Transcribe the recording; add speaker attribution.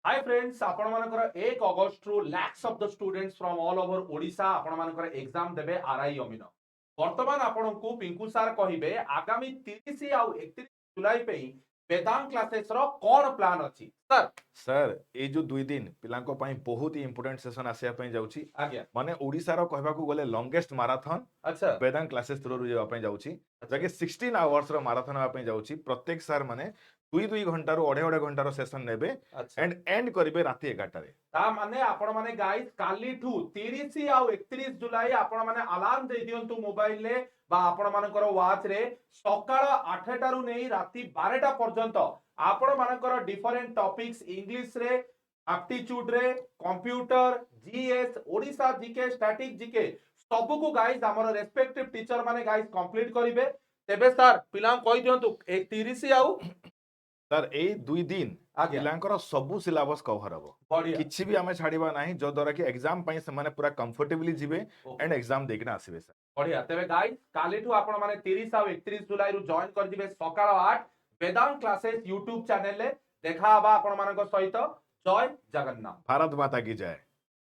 Speaker 1: Hi friends आपण मानकर 1 अगस्त रु lakhs of the students from all over Odisha आपण मानकर एग्जाम देबे आरआई अमीन वर्तमान आपण को पिंकू सर कहिबे आगामी 30 आउ 31 जुलाई पे वेदांत क्लासेस रो कोन प्लान अछि सर।
Speaker 2: सर ये जो 2 दिन पिलांको ପାଇଁ बहुत ही इंपोर्टेंट सेशन आसिया ପାଇଁ जाउची
Speaker 1: आज्ञा
Speaker 2: माने ओडिसा रो कहबाकू गले लॉन्गेस्ट मैराथन
Speaker 1: अच्छा
Speaker 2: वेदांत क्लासेस थ्रू जेवा ପାଇଁ जाउची जके 16 आवर्स रो मैराथन हेबा ପାଇଁ जाउची प्रत्येक सर माने 2 घंटा रो अढ़े घंटा रो सेशन नेबे
Speaker 1: अच्छा
Speaker 2: एंड एंड करिवे राती 11 रे
Speaker 1: ता माने आपण माने गाइस काली ठू 30 आउ 31 जुलाई आपण माने अलार्म दे दियंतु मोबाइल ले बा आपण मानकर वाच रे सकाळ 8 टारू नै राती 12 पर्यंत आपण मानकर डिफरेंट टॉपिक्स इंग्लिश रे एप्टीट्यूड रे computer GS Odisha GK static GK सब को गाइस हमर रेस्पेक्टिव टीचर माने गाइस कंप्लीट करिवे तेबे सर पिला कहि दियंतु 30 आउ
Speaker 2: सर ए 2 दिन
Speaker 1: आज्ञा
Speaker 2: पिलांकर सबु सिलेबस कवर हबो
Speaker 1: बढ़िया
Speaker 2: किछि भी हमें छाड़ीबा नाही जो द्वारा कि एग्जाम ପାଇଁ ସେମାନେ पूरा कंफर्टेबली जिवे एंड एग्जाम देखना आसीबे सर
Speaker 1: बढ़िया तेरे गाइस कालीठू आपण माने 30 आउ 31 जुलाई रु जॉइन कर दिबे सकाळ 8 वेदांत क्लासेस YouTube चैनल ले देखा हबा आपण मानक सहित जय जगन्नाथ
Speaker 2: भारत माता की जय।